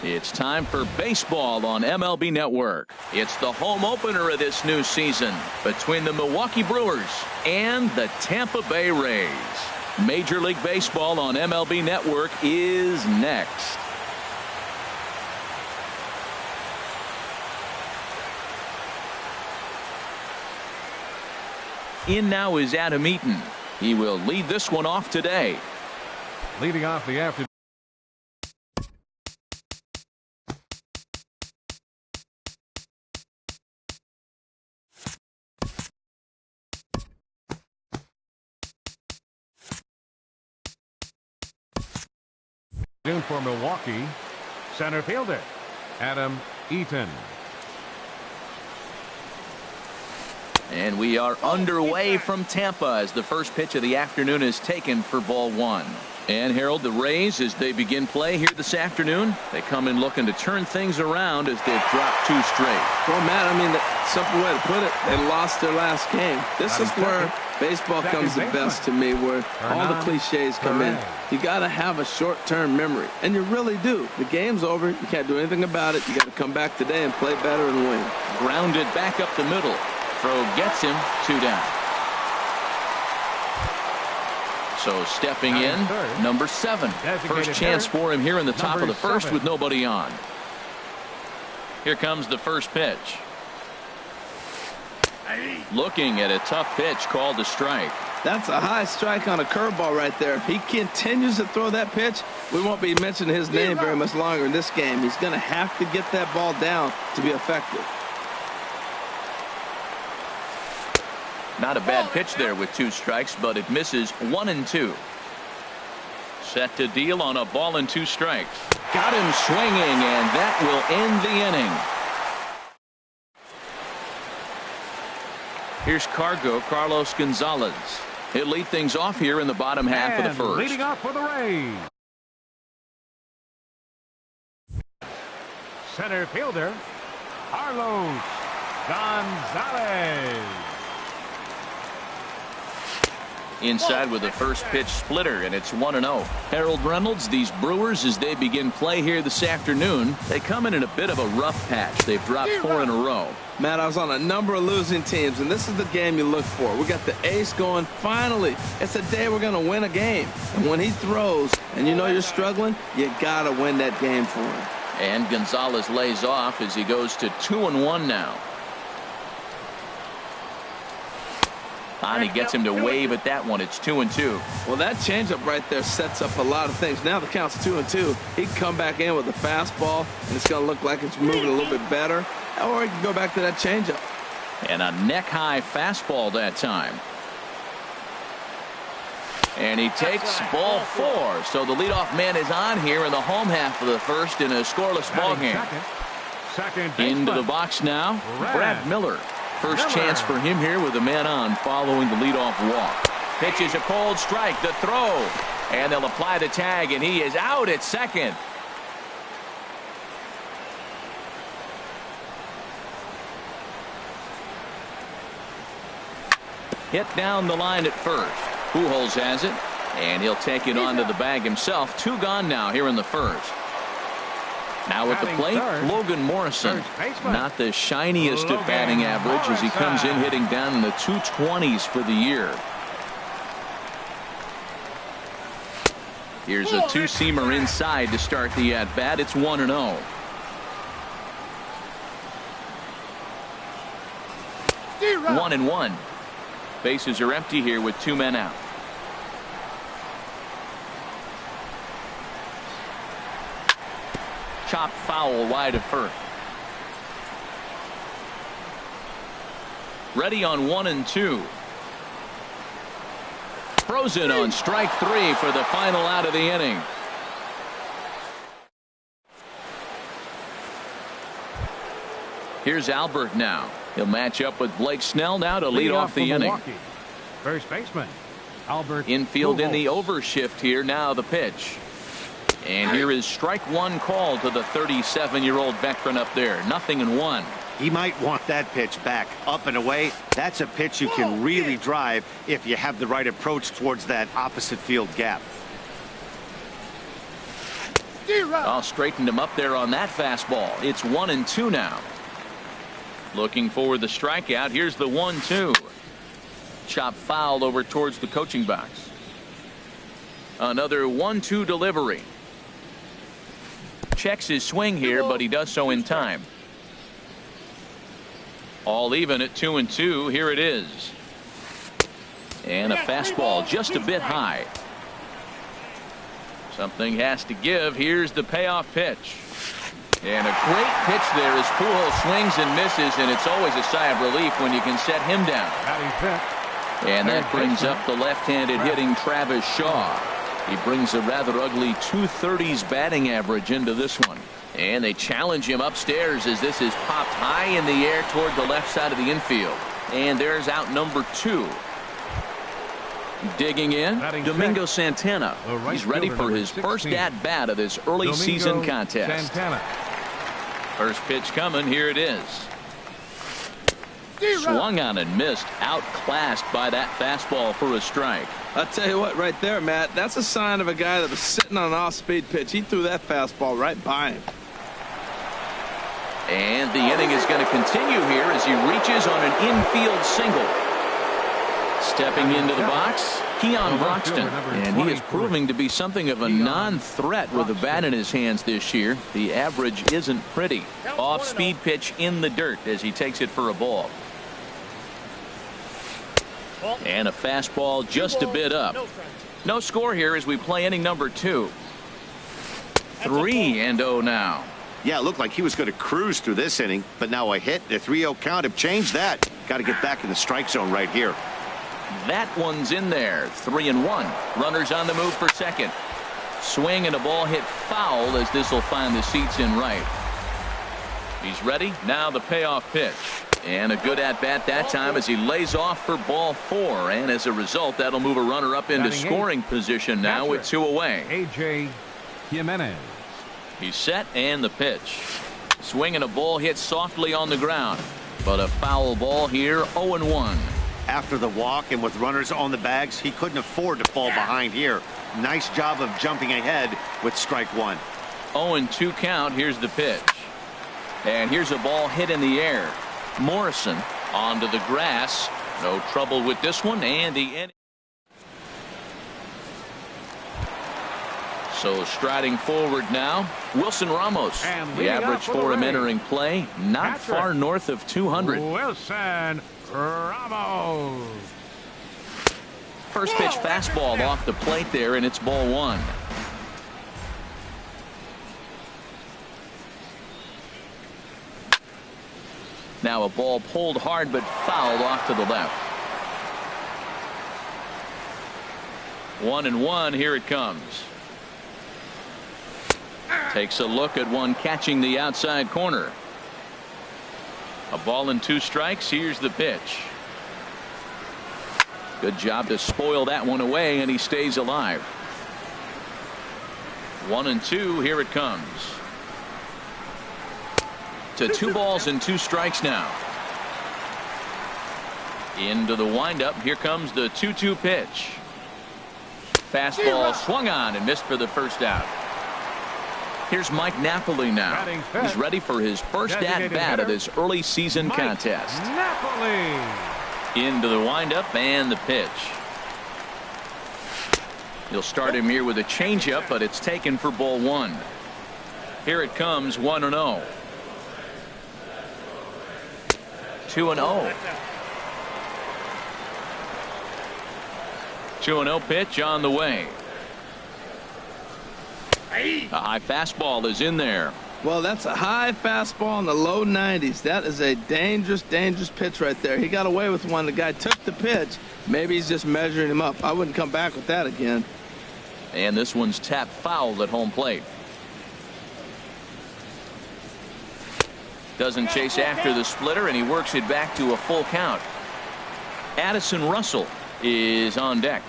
It's time for baseball on MLB Network. It's the home opener of this new season between the Milwaukee Brewers and the Tampa Bay Rays. Major League Baseball on MLB Network is next. In now is Adam Eaton. He will lead this one off today. Leading off the afternoon. For Milwaukee, center fielder Adam Eaton. And we are underway from Tampa as the first pitch of the afternoon is taken for ball one. And Harold, the Rays, as they begin play here this afternoon, they come in looking to turn things around as they've dropped 2 straight. Well, Matt, I mean, the simple way to put it, they lost their last game. This is where baseball comes the best to me, where all the cliches come in. You got to have a short-term memory, and you really do. The game's over. You can't do anything about it. You got to come back today and play better and win. Grounded back up the middle. Throw gets him 2 down. So stepping in, number 7. First chance for him here in the top of the first with nobody on. Here comes the first pitch. Looking at a tough pitch called a strike. That's a high strike on a curveball right there. If he continues to throw that pitch, we won't be mentioning his name very much longer in this game. He's going to have to get that ball down to be effective. Not a bad pitch there with 2 strikes, but it misses 1 and 2. Set to deal on a ball and 2 strikes. Got him swinging, and that will end the inning. Here's Carlos Gonzalez. He'll lead things off here in the bottom half of the first. Leading off for the Rays, center fielder Carlos Gonzalez. Inside with the first pitch splitter, and it's 1-0. Harold Reynolds, these Brewers, as they begin play here this afternoon, they come in a bit of a rough patch. They've dropped 4 in a row. Matt, I was on a number of losing teams, and this is the game you look for. We got the ace going. Finally, it's a day we're going to win a game. And when he throws, and you know you're struggling, you got to win that game for him. And Gonzalez lays off as he goes to 2-1 now. He gets him to wave at that one. It's 2-2. Well, that changeup right there sets up a lot of things. Now the count's 2-2. He can come back in with a fastball, and it's going to look like it's moving a little bit better. Or he can go back to that changeup. And a neck-high fastball that time. And he takes ball 4. So the leadoff man is on here in the home half of the first in a scoreless ball game. Into the box now, Brad Miller. First chance for him here with a man on following the leadoff walk. Pitches a cold strike, the throw, and they'll apply the tag, and he is out at second. Hit down the line at first. Pujols has it, and he'll take it onto the bag himself. 2 gone now here in the first. Now at the plate, Logan Morrison. Not the shiniest of batting average as he comes in hitting down in the 220s for the year. Here's a 2-seamer inside to start the at-bat. It's 1-0. One and 1. Bases are empty here with 2 men out. Chop foul wide of first. Ready on 1 and 2. Frozen on strike 3 for the final out of the inning. Here's Albert now. He'll match up with Blake Snell now to lead off the inning. First baseman Albert. Infield in the overshift here. Now the pitch. And here is strike 1 call to the 37-year-old veteran up there. 0-1. He might want that pitch back, up and away. That's a pitch you can really drive if you have the right approach towards that opposite field gap. I'll straighten him up there on that fastball. It's 1-2 now. Looking for the strikeout. Here's the 1-2. Chop foul over towards the coaching box. Another 1-2 delivery. Checks his swing here, but he does so in time. All even at 2-2. Here it is. And a fastball just a bit high. Something has to give. Here's the payoff pitch. And a great pitch there as Pujols swings and misses, and it's always a sigh of relief when you can set him down. And that brings up the left-handed hitting Travis Shaw. He brings a rather ugly 230s batting average into this one. And they challenge him upstairs as this is popped high in the air toward the left side of the infield. And there's out number 2. Digging in, Domingo Santana. He's ready for his first at-bat of this early season contest. First pitch coming. Here it is. Swung on and missed. Outclassed by that fastball for a strike. I'll tell you what, right there, Matt, that's a sign of a guy that was sitting on an off-speed pitch. He threw that fastball right by him. And the inning is going to continue here as he reaches on an infield single. Stepping into the box, Keon Broxton, and he is proving to be something of a non-threat with a bat in his hands this year. The average isn't pretty. Off-speed pitch in the dirt as he takes it for a ball. And a fastball just a bit up. No score here as we play inning number 2. 3-0 now. Yeah, it looked like he was going to cruise through this inning, but now a hit, a 3-0 count have changed that. Got to get back in the strike zone right here. That one's in there. 3-1. Runners on the move for second. Swing and a ball hit foul as this will find the seats in right. He's ready. Now the payoff pitch. And a good at-bat that time as he lays off for ball 4. And as a result, that'll move a runner up into scoring position now with 2 away. A.J. Jimenez. He's set and the pitch. Swing and a ball hit softly on the ground. But a foul ball here, 0-1. After the walk and with runners on the bags, he couldn't afford to fall behind here. Nice job of jumping ahead with strike 1. 0-2 count. Here's the pitch. And here's a ball hit in the air. Morrison onto the grass. No trouble with this one. And the inning. So striding forward now, Wilson Ramos. The average for him entering play, not far north of 200. Wilson Ramos. First pitch fastball off the plate there, and it's ball 1. Now a ball pulled hard but fouled off to the left. 1-1. Here it comes. Takes a look at one catching the outside corner. A ball and 2 strikes. Here's the pitch. Good job to spoil that one away, and he stays alive. 1-2. Here it comes. To 2 balls and 2 strikes now. Into the windup. Here comes the 2-2 pitch. Fastball swung on and missed for the first out. Here's Mike Napoli now. He's ready for his first at-bat of this early season contest. Into the windup and the pitch. He'll start him here with a changeup, but it's taken for ball 1. Here it comes. 1-0. 2-0. 2-0 pitch on the way. A high fastball is in there. Well, that's a high fastball in the low 90s. That is a dangerous, dangerous pitch right there. He got away with one. The guy took the pitch. Maybe he's just measuring him up. I wouldn't come back with that again. And this one's tapped foul at home plate. Doesn't chase after the splitter, and he works it back to a full count. Addison Russell is on deck.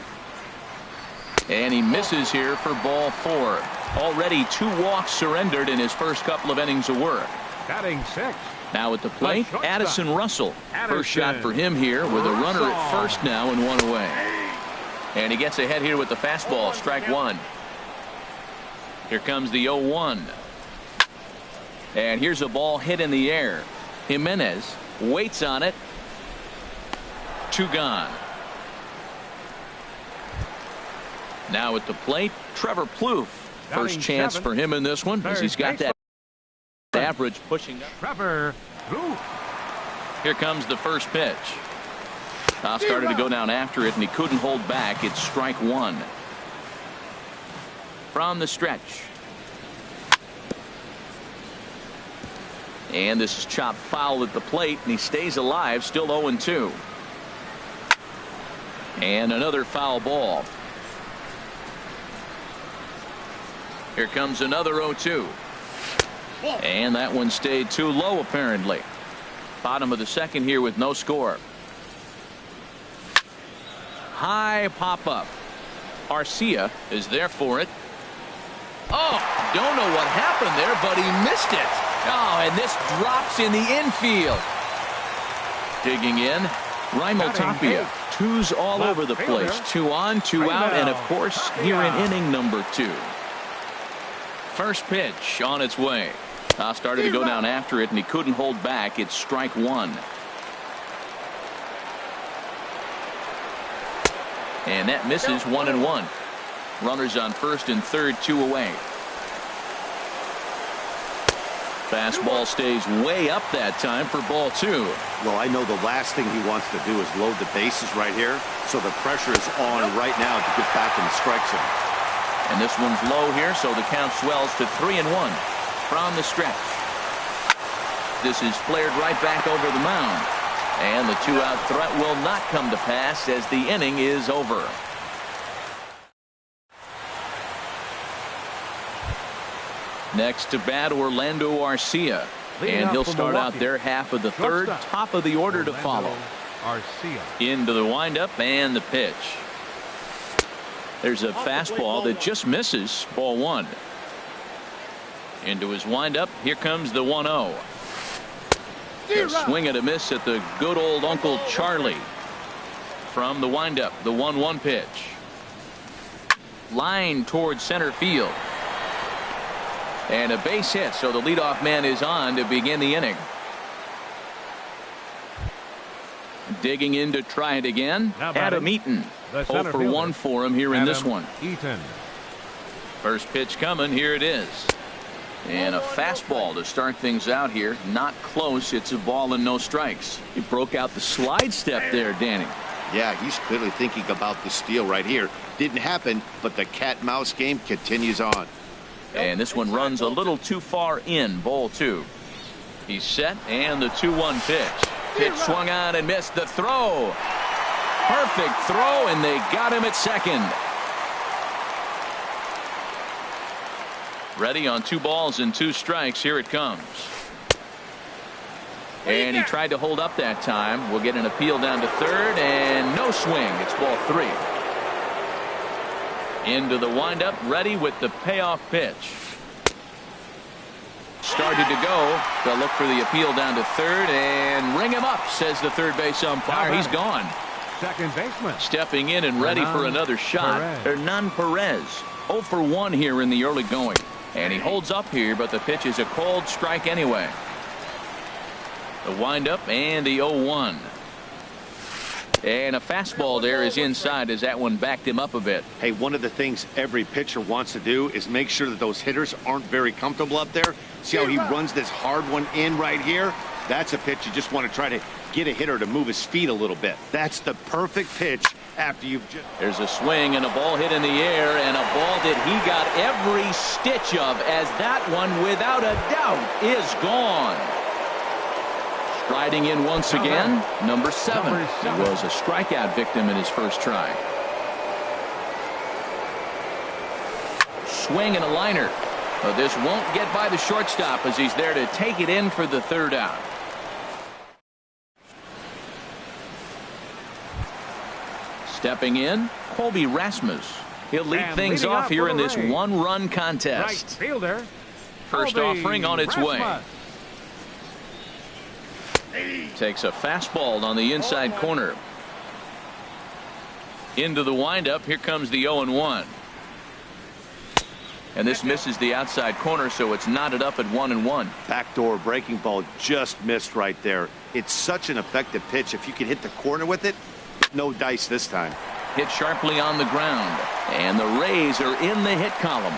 And he misses here for ball 4. Already 2 walks surrendered in his first couple of innings of work. Batting 6. Now at the plate, Addison Russell. First shot for him here with a runner at first now and 1 away. And he gets ahead here with the fastball. Strike 1. Here comes the 0-1. And here's a ball hit in the air. Jimenez waits on it. 2 gone. Now at the plate, Trevor Plouffe. First chance for him in this one, as he's got that average pushing up. Trevor Plouffe. Here comes the first pitch. Toss started to go down after it, and he couldn't hold back. It's strike 1. From the stretch. And this is chopped foul at the plate, and he stays alive, still 0-2. And another foul ball. Here comes another 0-2. And that one stayed too low, apparently. Bottom of the second here with no score. High pop-up. Arcia is there for it. Oh, don't know what happened there, but he missed it. Oh, and this drops in the infield. Digging in, Raimel Tapia. 2's all over the place. 2 on, 2 out, and of course, here in inning number 2. First pitch on its way. Toss started to go down after it, and he couldn't hold back. It's strike 1. And that misses 1-1. Runners on first and third, 2 away. Fastball stays way up that time for ball 2. Well, I know the last thing he wants to do is load the bases right here, so the pressure is on right now to get back in the strike zone. And this one's low here, so the count swells to 3-1 from the stretch. This is flared right back over the mound. And the 2-out threat will not come to pass as the inning is over. Next to bat, Orlando Arcia. And he'll start out their half of the third. Top of the order to follow. Into the windup and the pitch. There's a fastball that just misses. Ball 1. Into his windup. Here comes the 1-0. A swing and a miss at the good old Uncle Charlie. From the windup, the 1-1 pitch. Line towards center field. And a base hit, so the leadoff man is on to begin the inning. Digging in to try it again. Adam Eaton. 0 for 1 for him here in this one. First pitch coming. Here it is. And a fastball to start things out here. Not close. It's a ball and no strikes. He broke out the slide step there, Danny. Yeah, he's clearly thinking about the steal right here. Didn't happen, but the cat-mouse game continues on. And this one runs a little too far in. Ball 2. He's set, and the 2-1 pitch. Pitch swung on and missed. The throw. Perfect throw, and they got him at second. Ready on 2 balls and 2 strikes. Here it comes. And he tried to hold up that time. We'll get an appeal down to third, and no swing. It's ball 3. Into the windup, ready with the payoff pitch. Started to go. They'll look for the appeal down to third and ring him up, says the third base umpire. He's gone. Second baseman. Stepping in and ready for another shot. Hernan Perez. 0 for 1 here in the early going. And he holds up here, but the pitch is a cold strike anyway. The windup and the 0-1. And a fastball there is inside as that one backed him up a bit. Hey, one of the things every pitcher wants to do is make sure that those hitters aren't very comfortable up there. See how he runs this hard one in right here? That's a pitch you just want to try to get a hitter to move his feet a little bit. That's the perfect pitch after you've just... There's a swing and a ball hit in the air, and a ball that he got every stitch of, as that one, without a doubt, is gone. Striding in once again, number 7. He was a strikeout victim in his first try. Swing and a liner. But this won't get by the shortstop as he's there to take it in for the 3rd out. Stepping in, Colby Rasmus. He'll lead things off here in this 1-run contest. Right fielder. First offering on its way. Takes a fastball on the inside corner. Into the windup. Here comes the 0-1. And this misses the outside corner, so it's knotted up at 1-1. Backdoor breaking ball just missed right there. It's such an effective pitch. If you can hit the corner with it, no dice this time. Hit sharply on the ground, and the Rays are in the hit column.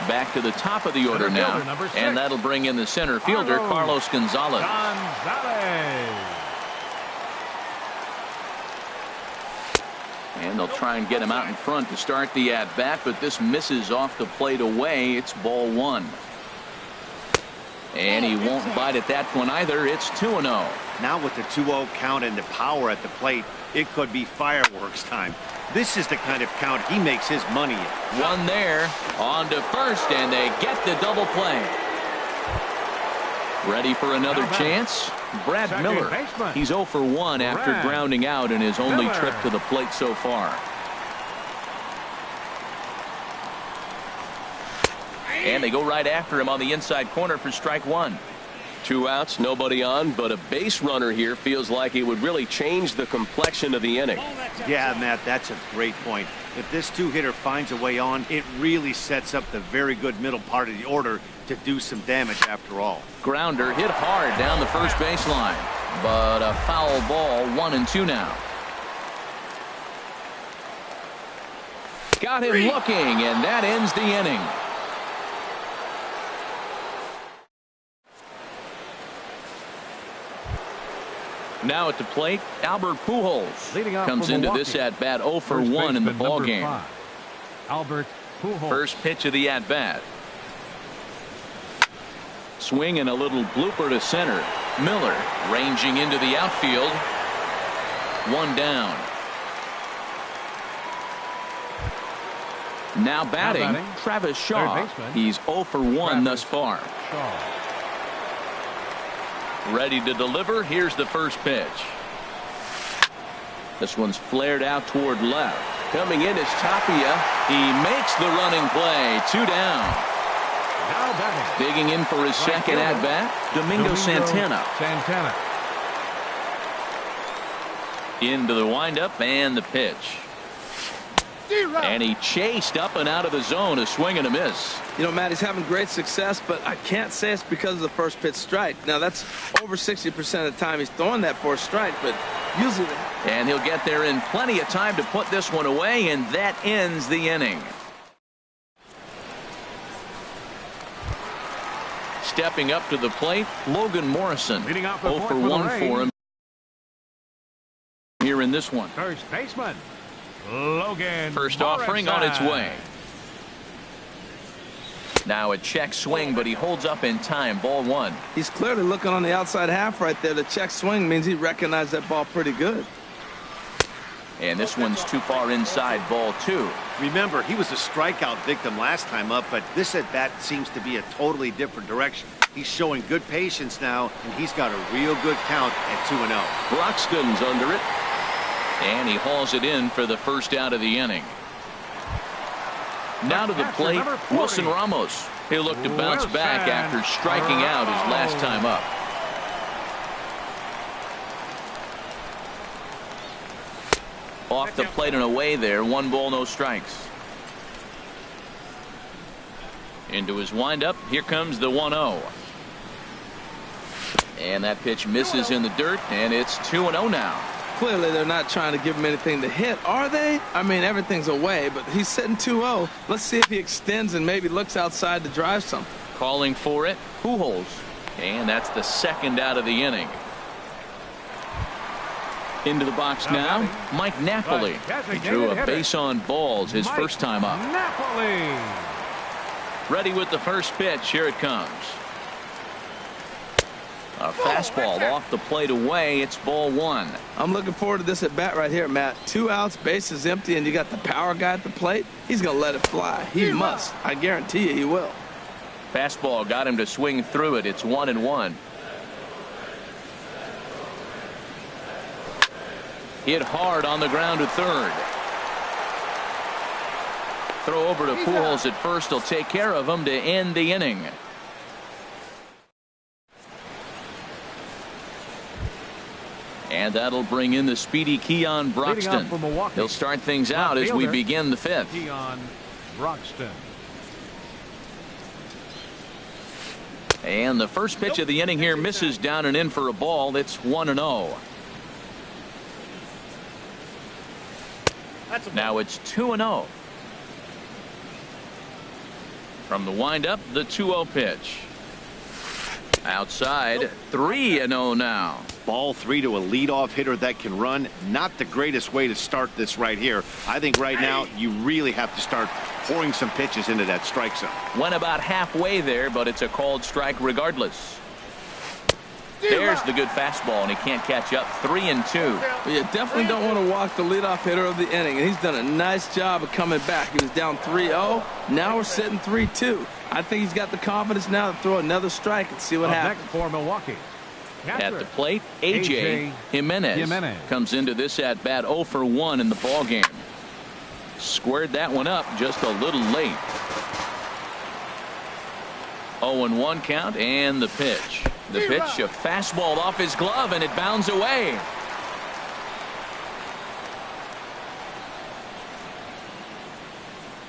Back to the top of the order now, and that'll bring in the center fielder, Carlos Gonzalez. And they'll try and get him out in front to start the at-bat, but this misses off the plate away. It's ball 1. And he won't bite at that one either. It's 2-0. Now with the 2-0 count and the power at the plate, it could be fireworks time. This is the kind of count he makes his money in. One there, on to first, and they get the double play. Ready for another chance? Brad Miller. He's 0 for 1 after grounding out in his only trip to the plate so far. And they go right after him on the inside corner for strike 1. 2 outs, nobody on, but a base runner here feels like it would really change the complexion of the inning. Yeah, Matt, that's a great point. If this 2-hitter finds a way on, it really sets up the very good middle part of the order to do some damage after all. Grounder hit hard down the first baseline, but a foul ball. 1-2 now. Got him looking, and that ends the inning. Now at the plate, Albert Pujols comes into this at-bat 0 for 1 in the ballgame. Albert Pujols. First pitch of the at-bat. Swing and a little blooper to center. Miller ranging into the outfield. 1 down. Now batting, Travis Shaw. He's 0 for 1 thus far. Ready to deliver. Here's the first pitch. This one's flared out toward left. Coming in is Tapia. He makes the running play. 2 down. Digging in for his second at-bat, Domingo Santana. Into the windup and the pitch. And he chased up and out of the zone. A swing and a miss. You know, Matt, he's having great success, but I can't say it's because of the first pitch strike. Now, that's over 60% of the time he's throwing that for a strike, but usually. And he'll get there in plenty of time to put this one away, and that ends the inning. Stepping up to the plate, Logan Morrison. 0 for 1 for him here in this one. First baseman, Logan First Morrison. offering on its way. Now a check swing, but he holds up in time. Ball 1. He's clearly looking on the outside half right there. The check swing means he recognized that ball pretty good. And this one's too far inside. Ball 2. Remember, he was a strikeout victim last time up, but this at-bat seems to be a totally different direction. He's showing good patience now, and he's got a real good count at 2-0. Broxton's under it. And he hauls it in for the first out of the inning. Now to the plate, Wilson Ramos. He'll look to bounce back after striking out his last time up. Off the plate and away there. 1 ball, no strikes. Into his windup. Here comes the 1-0. And that pitch misses in the dirt, and it's 2-0 now. Clearly, they're not trying to give him anything to hit, are they? I mean, everything's away, but he's sitting 2-0. Let's see if he extends and maybe looks outside to drive something. Calling for it, Pujols. And that's the second out of the inning. Into the box now, Mike Napoli. He drew a base on balls his first time up. Napoli. Ready with the first pitch. Here it comes. A fastball off the plate away. It's ball 1. I'm looking forward to this at bat right here, Matt. 2 outs, base is empty, and you got the power guy at the plate. He's going to let it fly. He must. I guarantee you he will. Fastball got him to swing through it. It's 1-1. Hit hard on the ground to third. Throw over to Pujols at first. He'll take care of him to end the inning. And that'll bring in the speedy Keon Broxton. He'll start things out as we begin the fifth. Keon Broxton. And the first pitch of the inning here misses down and in for a ball. It's 1-0. Now it's 2-0. From the windup, the 2-0 pitch. Outside, 3-0 now. Ball 3 to a leadoff hitter that can run. Not the greatest way to start this right here. I think right now you really have to start pouring some pitches into that strike zone. Went about halfway there, but it's a called strike regardless. There's the good fastball, and he can't catch up. 3-2. Well, you definitely don't want to walk the leadoff hitter of the inning, and he's done a nice job of coming back. He was down 3-0. Now we're sitting 3-2. I think he's got the confidence now to throw another strike and see what happens. Next for Milwaukee. At the plate, A.J. Jimenez comes into this at bat 0 for 1 in the ball game. Squared that one up just a little late. 0-1 count, and the pitch. The pitch, a fastball off his glove, and it bounds away.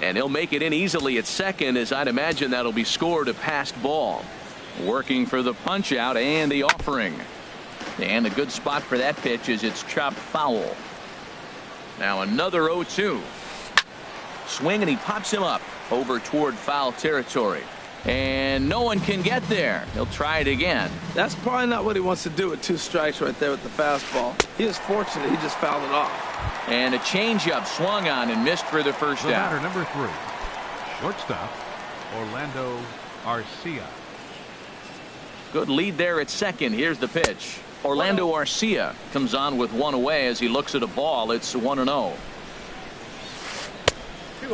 And he'll make it in easily at second, as I'd imagine that'll be scored a passed ball. Working for the punch out and the offering. And a good spot for that pitch is it's chopped foul. Now another 0-2. Swing, and he pops him up over toward foul territory. And no one can get there. He'll try it again. That's probably not what he wants to do with 2 strikes right there with the fastball. He is fortunate he just fouled it off. And a changeup swung on and missed for the first out. Batter number 3, shortstop Orlando Arcia. Good lead there at second. Here's the pitch. Orlando Arcia comes on with one away as he looks at a ball. It's 1-0.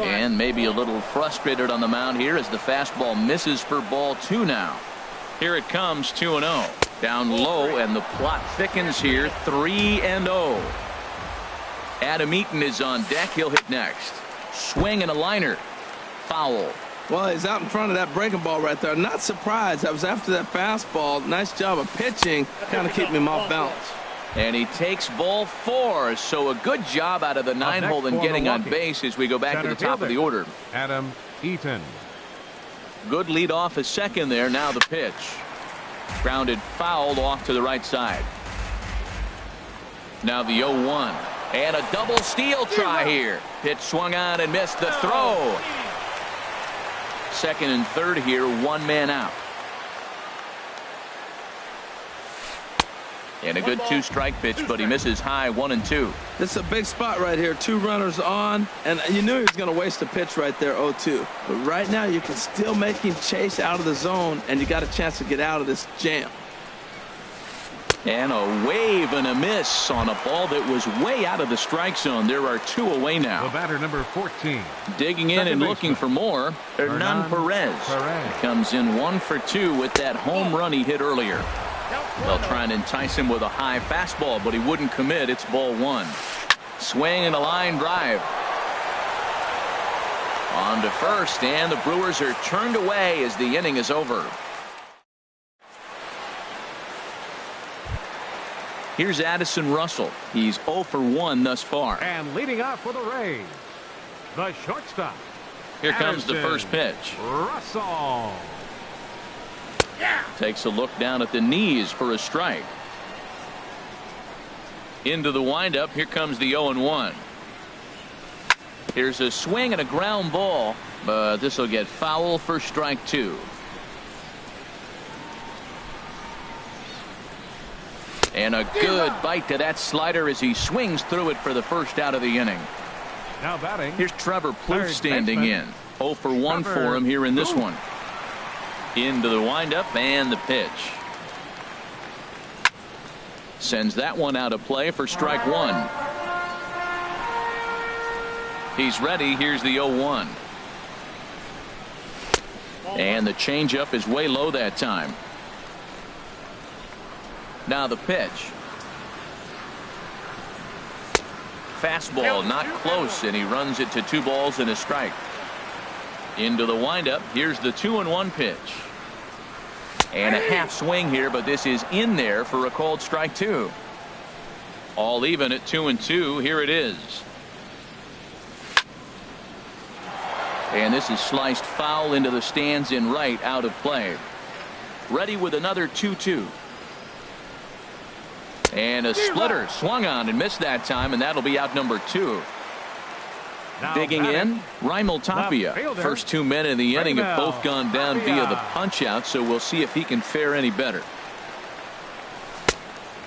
And maybe a little frustrated on the mound here as the fastball misses for ball 2 now. Here it comes, 2-0. Down low, and the plot thickens here, 3-0. Adam Eaton is on deck. He'll hit next. Swing and a liner. Foul. Well, he's out in front of that breaking ball right there. Not surprised. I was after that fastball. Nice job of pitching. Kind of keep him off balance. And he takes ball 4. So a good job out of the 9-hole and getting on base as we go back to the top of the order. Adam Eaton. Good lead off a second there. Now the pitch. Grounded fouled off to the right side. Now the 0-1. And a double steal try here. Pitch swung on and missed the throw. Second and third here, 1 man out. And a good 2-strike pitch, but he misses high, 1-2. This is a big spot right here. 2 runners on, and you knew he was going to waste a pitch right there, 0-2. But right now you can still make him chase out of the zone, and you got a chance to get out of this jam. And a wave and a miss on a ball that was way out of the strike zone. There are 2 away now. The batter number 14. Digging in and looking for more, Hernan Perez. Comes in 1 for 2 with that home run he hit earlier. They'll try and entice him with a high fastball, but he wouldn't commit. It's ball 1. Swing and a line drive. On to first, and the Brewers are turned away as the inning is over. Here's Addison Russell. He's 0 for 1 thus far. And leading off for the Rays, the shortstop. Here comes the first pitch. Russell. Takes a look down at the knees for a strike. Into the windup. Here comes the 0-1. Here's a swing and a ground ball, but this will get foul for strike 2. And a good bite to that slider as he swings through it for the first out of the inning. Now batting. Here's Trevor Plouffe standing in. 0 for 1 for him here in this one. Into the windup and the pitch. Sends that one out of play for strike 1. He's ready. Here's the 0-1. And the changeup is way low that time. Now the pitch. Fastball not close, and he runs it to 2 balls and a strike. Into the windup. Here's the 2-1 pitch. And a half swing here, but this is in there for a called strike 2. All even at 2-2. Here it is. And this is sliced foul into the stands in right, out of play. Ready with another 2-2. And a splitter swung on and missed that time, and that'll be out number 2. Now Digging in, Raimel Tapia. fielder, First 2 men in the inning have Raimel both gone down Tapia. via the punch out, so we'll see if he can fare any better.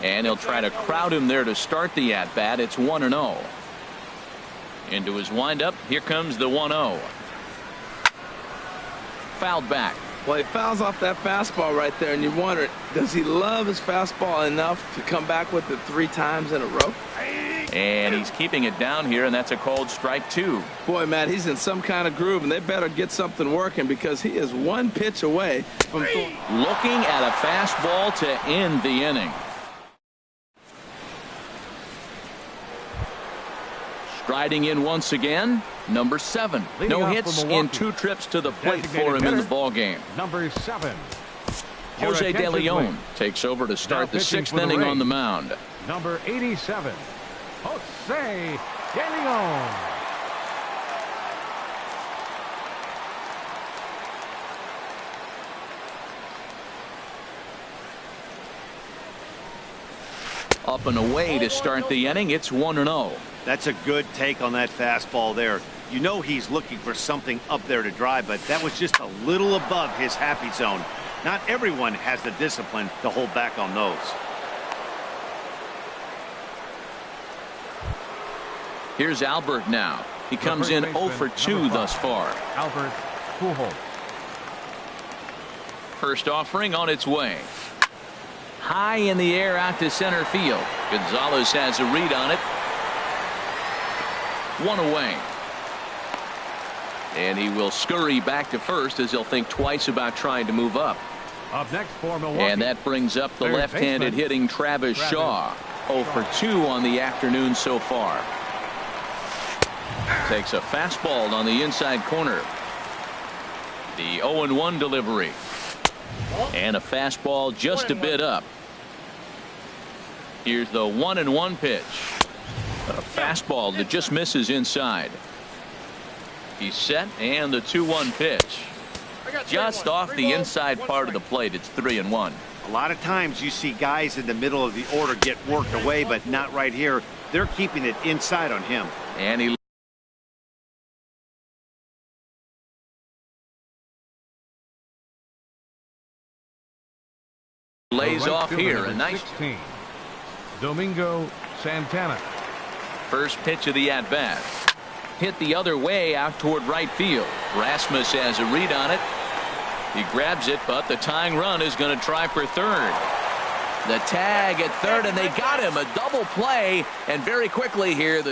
And he'll try to crowd him there to start the at bat. It's 1-0. Into his windup. Here comes the 1-0. Fouled back. Well, he fouls off that fastball right there, and you wonder, does he love his fastball enough to come back with it 3 times in a row? And he's keeping it down here, and that's a called strike 2. Boy, Matt, he's in some kind of groove, and they better get something working because he is 1 pitch away from Looking at a fastball to end the inning. Striding in once again, number 7. Leading No off hits for in Milwaukee. 2 trips to the plate Designated for him in the hitter, ball game. Number 7. Jose Your De attention, Leon please. takes over to start Now the pitching 6th for the inning on the Rays. mound. Number 87. Jose De Leon. Up and away to start the inning. It's 1-0. That's a good take on that fastball there. You know he's looking for something up there to drive, but that was just a little above his happy zone. Not everyone has the discipline to hold back on those. Here's Albert now. He comes in 0 for 2 thus far. Albert Pujols. First offering on its way. High in the air out to center field. Gonzalez has a read on it. 1 away. And he will scurry back to first as he'll think twice about trying to move up. Up next for Milwaukee. And that brings up the Third left-handed baseman, hitting Travis Shaw. 0 for 2 on the afternoon so far. Takes a fastball on the inside corner. The 0-1 delivery. And a fastball just a bit up. Here's the 1-1 pitch. A fastball that just misses inside. He's set, and the 2-1 pitch. Just off the inside part of the plate. It's 3-1. A lot of times you see guys in the middle of the order get worked away, but not right here. They're keeping it inside on him. And he lays Right off fielder, here. number A nice 16. Domingo Santana. first pitch of the at-bat. Hit the other way out toward right field. Rasmus has a read on it. He grabs it, but the tying run is going to try for third. The tag at third, and they got him. A double play, and very quickly here,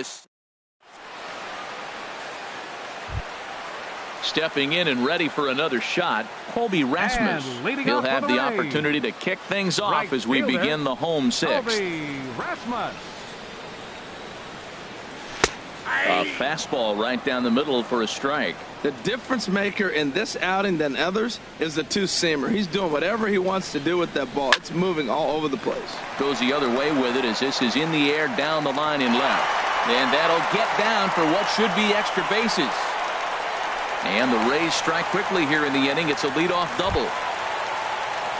stepping in and ready for another shot, Colby Rasmus. And leading He'll off for have the the Rays, opportunity to kick things off right as we fielder, begin the home 6th. Colby Rasmus. A fastball right down the middle for a strike. The difference maker in this outing than others is the 2-seamer. He's doing whatever he wants to do with that ball. It's moving all over the place. Goes the other way with it as this is in the air down the line in left. And that'll get down for what should be extra bases. And the Rays strike quickly here in the inning. It's a leadoff double.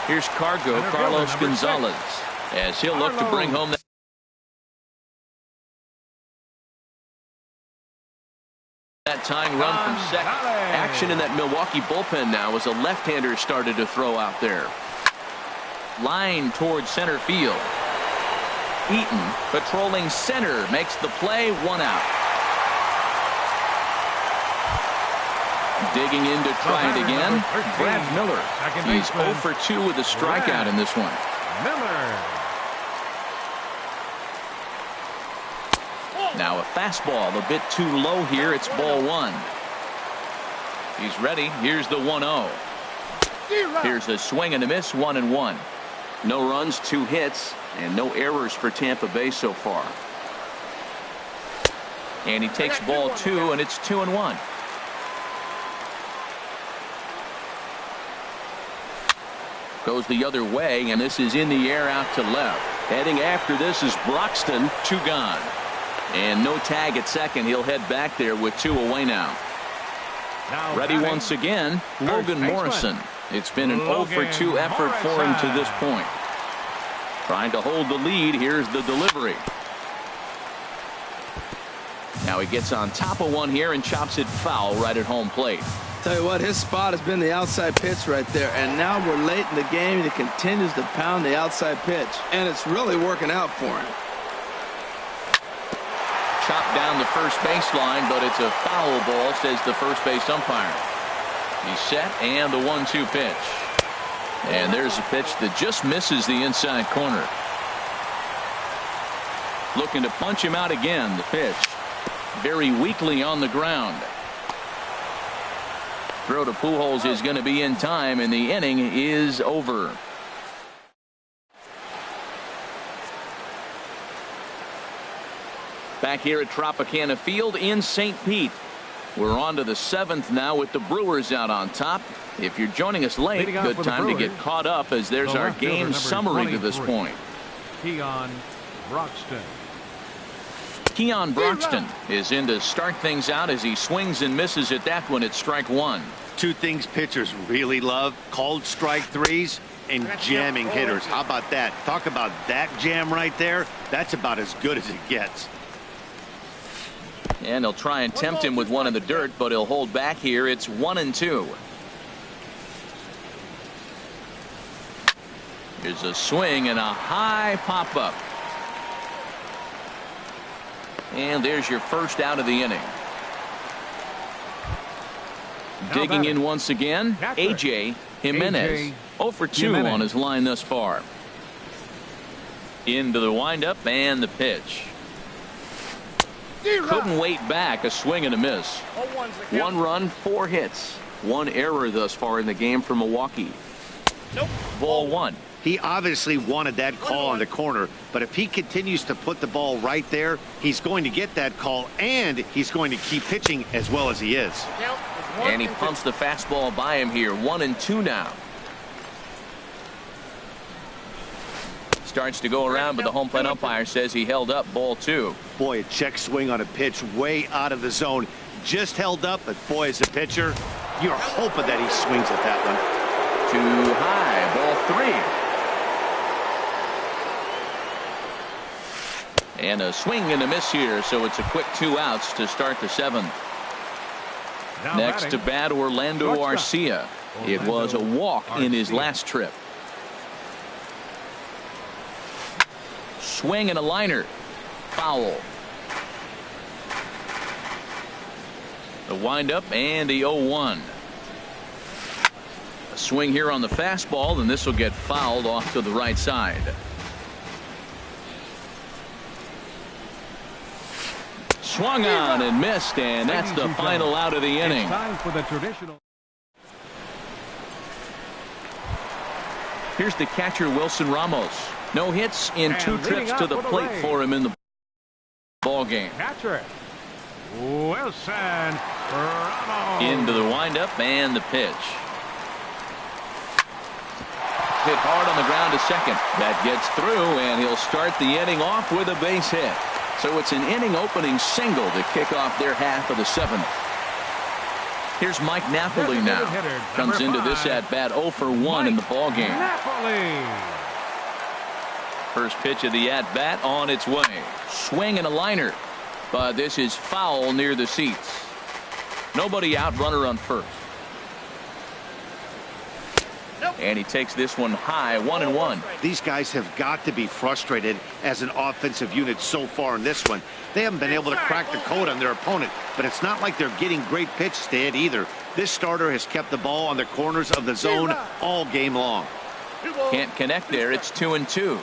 Here's Cargo, Carlos number 6. Gonzalez, as he'll look to bring home that tying run from second. Action in that Milwaukee bullpen now as a left-hander started to throw out there. Line towards center field. Eaton patrolling center makes the play. 1 out. Digging in to try it again. Brad Miller. He's 0 for 2 with a strikeout in this one. Miller. Now a fastball a bit too low here. It's ball 1. He's ready. Here's the 1-0. Here's a swing and a miss. 1-1. No runs, 2 hits, and no errors for Tampa Bay so far. And he takes ball 2, and it's 2-1. Goes the other way, and this is in the air out to left. Heading after this is Broxton. 2 gone. And no tag at second. He'll head back there with 2 away now. Ready once again, Logan Morrison. It's been an 0 for 2 effort for him to this point. Trying to hold the lead. Here's the delivery. Now he gets on top of one here and chops it foul right at home plate. Tell you what, his spot has been the outside pitch right there, and now we're late in the game and he continues to pound the outside pitch, and it's really working out for him. Chopped down the first baseline, but it's a foul ball, says the first base umpire. He's set, and the 1-2 pitch. And there's a pitch that just misses the inside corner. Looking to punch him out again. The pitch very weakly on the ground. Throw to Pujols is going to be in time, and the inning is over. Back here at Tropicana Field in St. Pete. We're on to the 7th now with the Brewers out on top. If you're joining us late, good time to get caught up as there's our game summary to this point. Keon Broxton. Keon Broxton is in to start things out as he swings and misses at that one at strike 1. 2 things pitchers really love: called strike 3s and jamming hitters. How about that? Talk about that jam right there. That's about as good as it gets. And they'll try and tempt him with one in the dirt, but he'll hold back here. It's 1-2. Here's a swing and a high pop up. And there's your first out of the inning. Digging in once again, A.J. Jimenez. 0 for 2 on his line thus far. Into the windup and the pitch. Couldn't wait back. A swing and a miss. 1 run, 4 hits. 1 error thus far in the game for Milwaukee. Ball 1. He obviously wanted that call on the corner, but if he continues to put the ball right there, he's going to get that call, and he's going to keep pitching as well as he is. And he pumps the fastball by him here. 1-2 now. Starts to go around, but the home plate umpire says he held up. Ball 2. Boy, a check swing on a pitch way out of the zone. Just held up, but boy, as a pitcher, you're hoping that he swings at that one. Too high. Ball 3. And a swing and a miss here, so it's a quick 2 outs to start the 7th. Next to bat, Orlando Arcia. It was a walk in his last trip. Swing and a liner. Foul. The windup and the 0-1. A swing here on the fastball, and this will get fouled off to the right side. Swung on and missed, and that's the final out of the inning. Time for the traditional. Here's the catcher, Wilson Ramos. No hits in 2 trips to the plate for him in the ball game. Catcher Wilson Ramos. Into the windup and the pitch. Hit hard on the ground to second. That gets through, and he'll start the inning off with a base hit. So it's an inning opening single to kick off their half of the 7th. Here's Mike Napoli now. Comes into this at bat 0 for 1 in the ball game. Napoli. First pitch of the at bat on its way. Swing and a liner, but this is foul near the seats. Nobody out, runner on first. And he takes this one high, 1-1. These guys have got to be frustrated as an offensive unit so far in this one. They haven't been able to crack the code on their opponent, but it's not like they're getting great pitches to hit either. This starter has kept the ball on the corners of the zone all game long. Can't connect there. It's 2-2.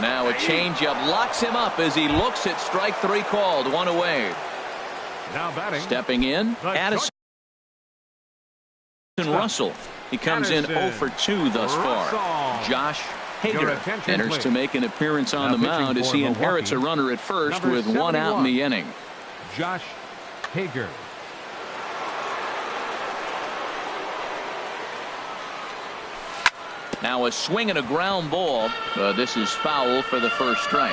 Now a changeup locks him up as he looks at strike 3 called. 1 away. Now batting. Stepping in, Addison Russell. He comes in 0 for 2 thus far. Josh Hager enters to make an appearance on the mound as he inherits a runner at first with 1 out in the inning. Josh Hager. Now a swing and a ground ball. This is foul for the first strike.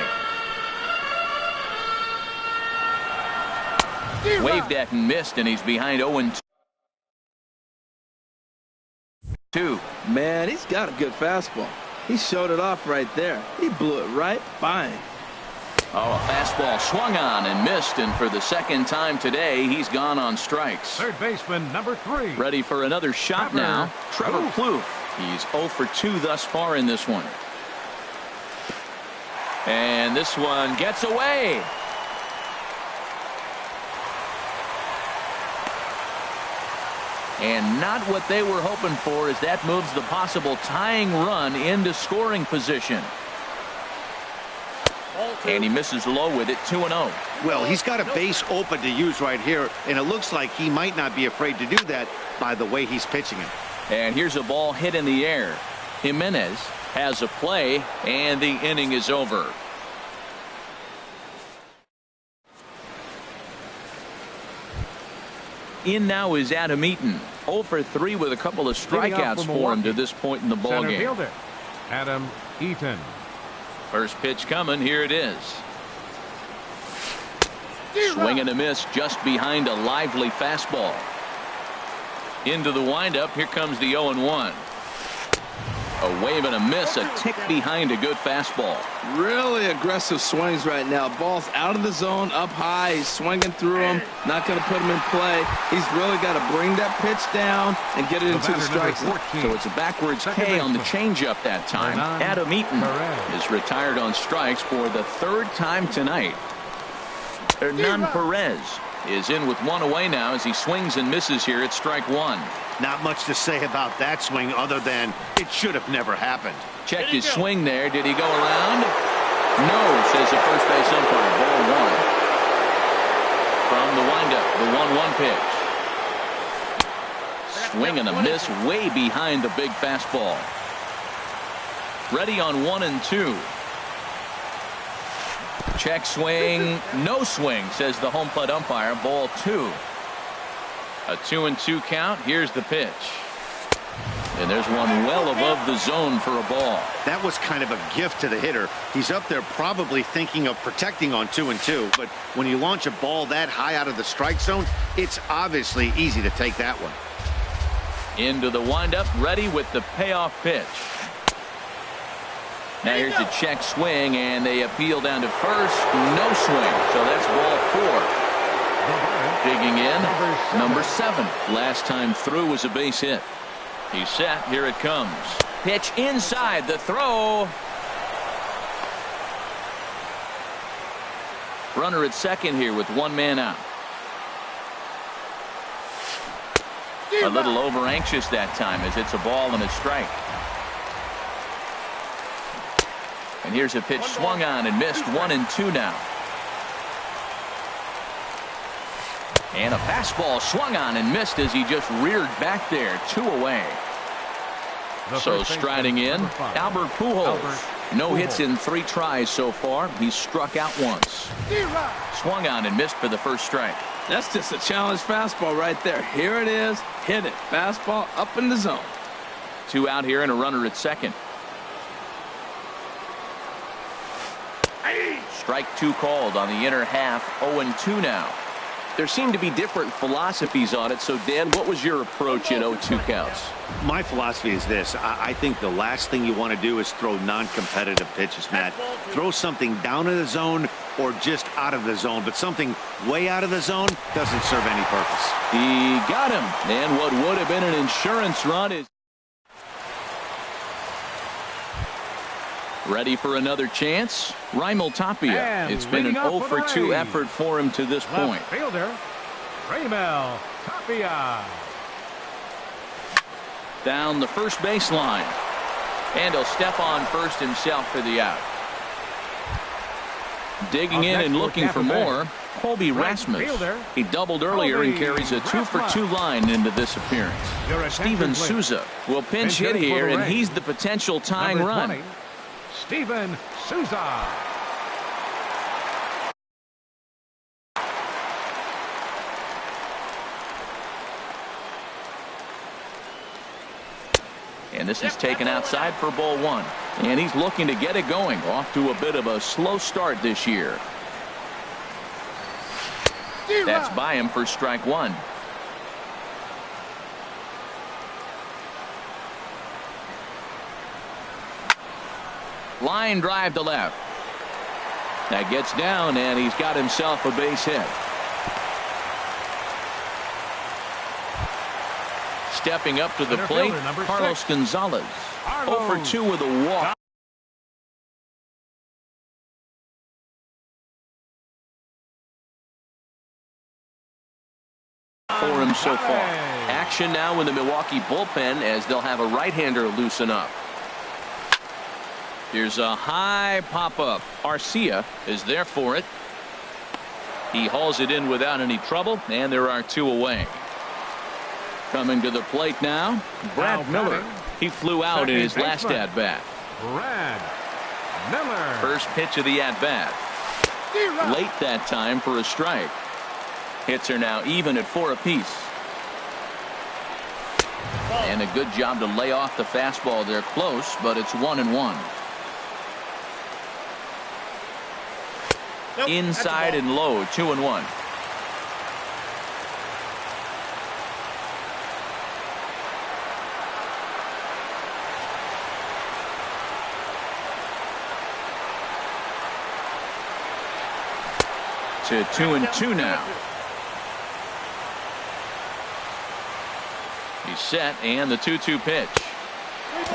Waved at and missed, and he's behind 0-2. Man, he's got a good fastball. He showed it off right there. He blew it right by him. Oh, a fastball swung on and missed, and for the second time today, he's gone on strikes. Third baseman, number 3. Ready for another shot now. Trevor Plouffe. He's 0 for 2 thus far in this one. And this one gets away. And not what they were hoping for, as that moves the possible tying run into scoring position. And he misses low with it, 2-0. Well, he's got a base open to use right here, and it looks like he might not be afraid to do that by the way he's pitching it. And here's a ball hit in the air. Jimenez has a play, and the inning is over. In now is Adam Eaton, 0 for 3 with a couple of strikeouts for him to this point in the ballgame. Fielder, Adam Eaton. First pitch coming. Here it is. Swing and a miss just behind a lively fastball. Into the windup. Here comes the 0-1. A wave and a miss, a tick behind a good fastball. Really aggressive swings right now. Ball's out of the zone, up high. He's swinging through them, not going to put him in play. He's really got to bring that pitch down and get it into the strike zone. So it's a backwards K on the changeup that time. Adam Eaton is retired on strikes for the third time tonight. Hernan Perez is in with one away now as he swings and misses here at strike 1. Not much to say about that swing other than it should have never happened. Checked his swing there. Did he go around? No, says the first base umpire. Ball 1. From the windup, the 1-1 pitch. Swing and a miss way behind the big fastball. Ready on 1-2. Check swing, no swing, says the home plate umpire. Ball 2. A 2-2 count. Here's the pitch. And there's one well above the zone for a ball. That was kind of a gift to the hitter. He's up there probably thinking of protecting on 2-2. But when you launch a ball that high out of the strike zone, it's obviously easy to take that one. Into the windup, ready with the payoff pitch. Now here's the check swing, and they appeal down to first. No swing. So that's ball 4. Digging in, number 7. Last time through was a base hit. He's set. Here it comes. Pitch inside. The throw. Runner at second here with one man out. A little over anxious that time as it's a ball and a strike. And here's a pitch swung on and missed. 1-2 now. And a fastball swung on and missed as he just reared back there. 2 away. So striding in, Albert Pujols. No hits in 3 tries so far. He's struck out once. Swung on and missed for the first strike. That's just a challenge fastball right there. Here it is. Hit it. Fastball up in the zone. 2 out here and a runner at second. Strike 2 called on the inner half. 0-2 now. There seem to be different philosophies on it. So, Dan, what was your approach in 0-2 counts? My philosophy is this. I think the last thing you want to do is throw non-competitive pitches, Matt. Throw something down in the zone or just out of the zone. But something way out of the zone doesn't serve any purpose. He got him. And what would have been an insurance run is ready for another chance. Raimel Tapia. It's been an 0 for 2 effort for him to this point. Left fielder, Raimel Tapia. Down the first baseline. And he'll step on first himself for the out. Digging in and looking for more, Colby Rasmus. He doubled earlier and carries a 2 for 2 line into this appearance. Steven Souza will pinch hit here, and he's the potential tying run. Steven Souza. And this is taken outside for ball one. And he's looking to get it going. Off to a bit of a slow start this year. That's by him for strike one. Line drive to left. That gets down, and he's got himself a base hit. Stepping up to the plate, Carlos Gonzalez. 0 for 2 with a walk. For him so far. Action now in the Milwaukee bullpen as they'll have a right-hander loosen up. Here's a high pop-up. Arcia is there for it. He hauls it in without any trouble, and there are 2 away. Coming to the plate now, Brad Miller. He flew out in his last at-bat. Brad Miller. First pitch of the at-bat. Late that time for a strike. Hits are now even at 4 apiece. And a good job to lay off the fastball there close, but it's 1-1. Inside and low, 2-1. To 2-2 now. He's set, and the 2-2 pitch.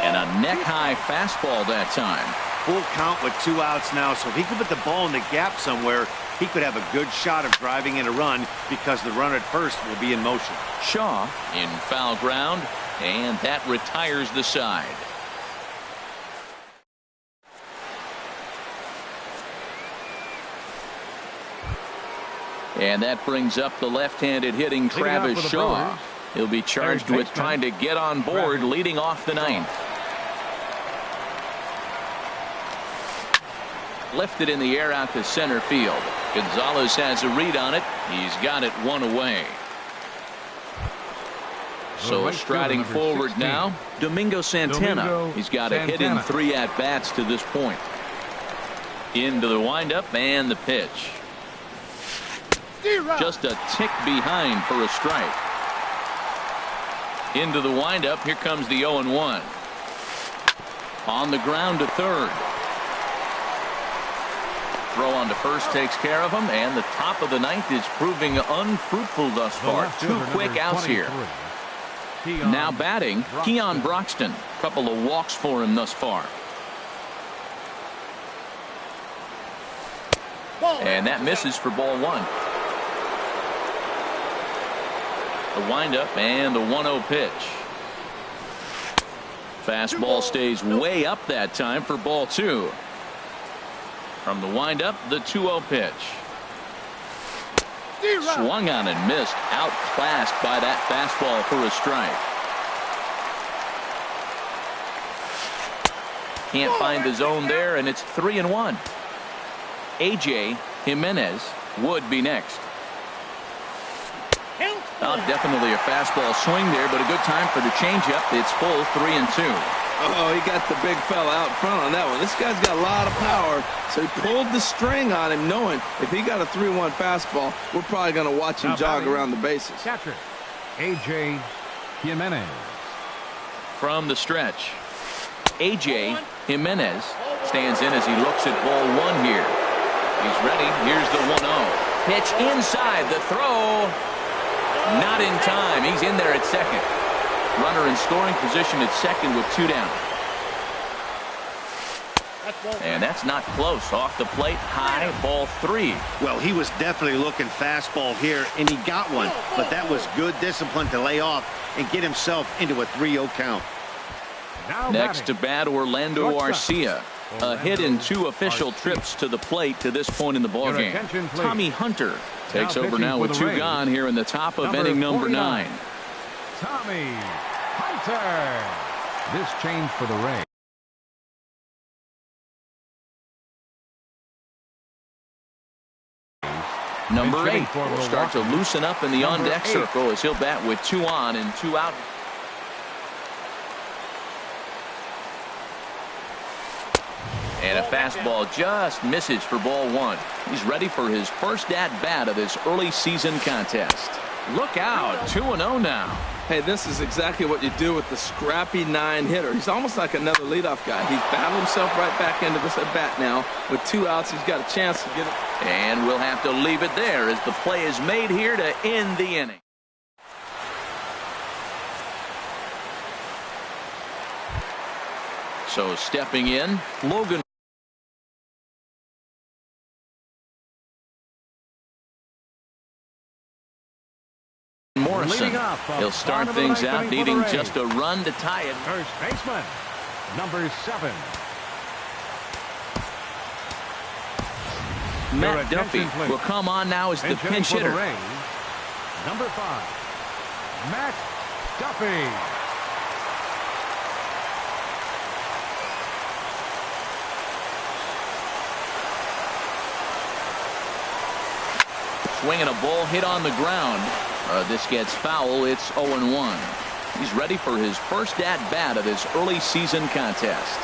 And a neck-high fastball that time. Full count with 2 outs now, so if he could put the ball in the gap somewhere, he could have a good shot of driving in a run because the runner at first will be in motion. Shaw in foul ground, and that retires the side. And that brings up the left-handed hitting Travis Shaw. He'll be charged with trying to get on board leading off the 9th. Lifted in the air out to center field. Gonzalez has a read on it. He's got it 1 away. So striding forward now, Domingo Santana. He's got a hit in 3 at-bats to this point. Into the windup and the pitch. Just a tick behind for a strike. Into the windup. Here comes the 0-1. On the ground to third. Throw on to first takes care of him, and the top of the 9th is proving unfruitful thus far. 2 quick outs here. Now batting, Keon Broxton. Couple of walks for him thus far. And that misses for ball 1. The windup and the 1-0 pitch. Fastball stays way up that time for ball 2. From the windup, the 2-0 pitch. Swung on and missed. Outclassed by that fastball for a strike. Can't find the zone there, and it's 3-1. A.J. Jimenez would be next. Definitely a fastball swing there, but a good time for the changeup. It's full 3-2. Oh, he got the big fella out front on that one. This guy's got a lot of power, so he pulled the string on him, knowing if he got a 3-1 fastball, we're probably going to watch him jog around the bases. Catcher, A.J. Jimenez. From the stretch, A.J. Jimenez stands in as he looks at ball 1 here. He's ready. Here's the 1-0. Pitch inside. The throw. Not in time. He's in there at second. Runner in scoring position at second with 2 down. And that's not close. Off the plate, high, ball 3. Well, he was definitely looking fastball here, and he got one. But that was good discipline to lay off and get himself into a 3-0 count. Next to bat, Orlando Arcia. A hit in 2 official trips to the plate to this point in the ballgame. Tommy Hunter takes over now with 2 gone here in the top of inning number 9. Tommy Hunter. This change for the Rays. Number 8 will start to loosen up in the on-deck circle as he'll bat with 2 on and 2 out. And a fastball just misses for ball one. He's ready for his first at-bat of this early season contest. Look out, 2-0 now. Hey, this is exactly what you do with the scrappy 9 hitter. He's almost like another leadoff guy. He's battled himself right back into this at-bat now. With 2 outs, he's got a chance to get it. And we'll have to leave it there as the play is made here to end the inning. So stepping in, Logan Morrison. He'll start things out needing just a run to tie it. First baseman, number 7. Matt Duffy will come on now as the pinch hitter. Number 5, Matt Duffy. Swinging a ball hit on the ground. This gets foul. It's 0-1. He's ready for his first at-bat of this early season contest.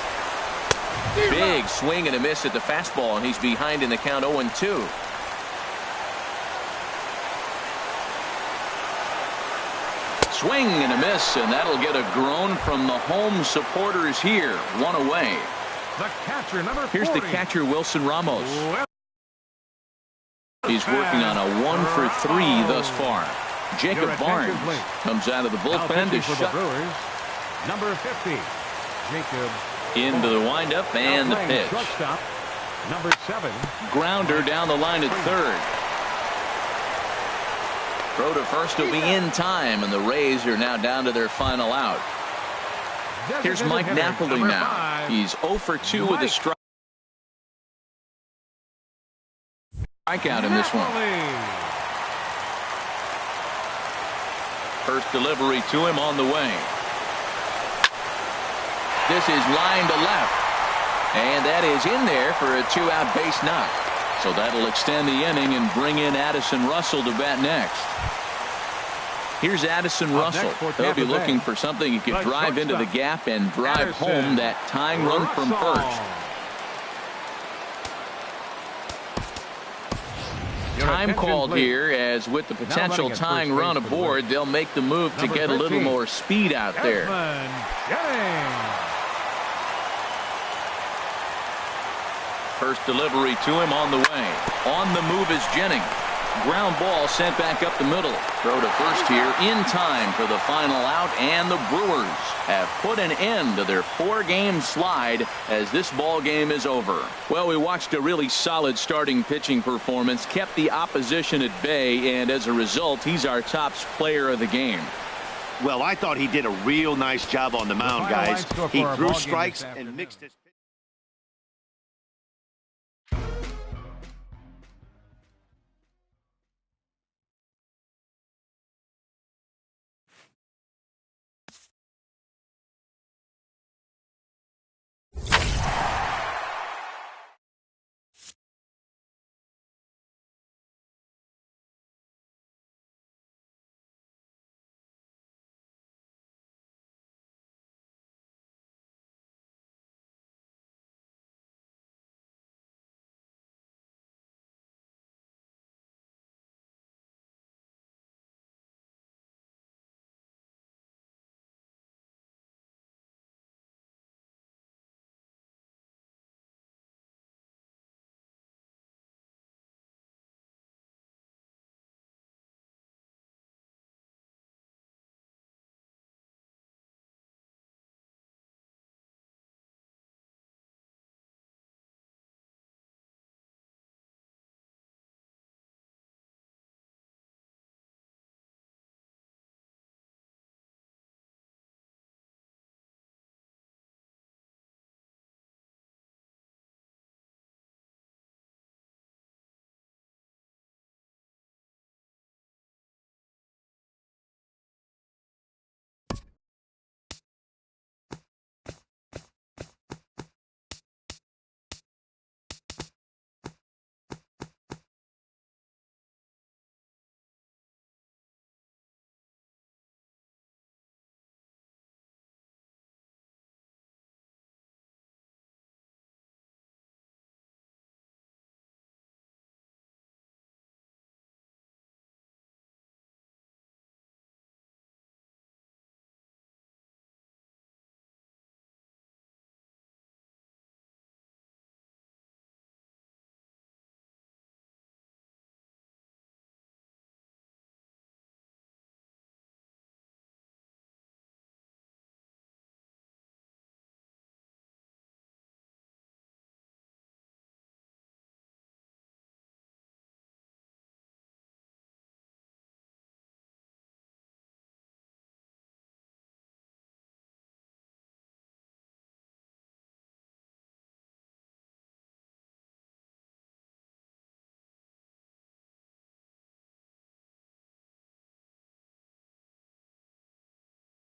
Big swing and a miss at the fastball, and he's behind in the count 0-2. Swing and a miss, and that'll get a groan from the home supporters here. 1 away. The catcher, number 40. Here's the catcher, Wilson Ramos. He's working on a 1-for-3 thus far. Jacob Barnes comes out of the bullpen to shut. Number 50, Jacob. Into the windup and the pitch. Shortstop, number 7. Grounder down the line at third. Throw to first will be in time, and the Rays are now down to their final out. Here's Mike Napoli now. He's 0-for-2 with a strikeout in this one. First delivery to him on the way. This is line to left. And that is in there for a 2-out base knock. So that'll extend the inning and bring in Addison Russell to bat next. Here's Addison Russell. He'll be looking for something he could drive into the gap and drive home that tying run from first. Time called here, as with the potential tying run aboard, they'll make the move to get a little more speed out there. First delivery to him on the way. On the move is Jennings. Ground ball sent back up the middle. Throw to first here in time for the final out, and the Brewers have put an end to their 4-game slide as this ball game is over. Well, we watched a really solid starting pitching performance, kept the opposition at bay, and as a result, he's our top player of the game. Well, I thought he did a real nice job on the mound, guys. He threw strikes and mixed his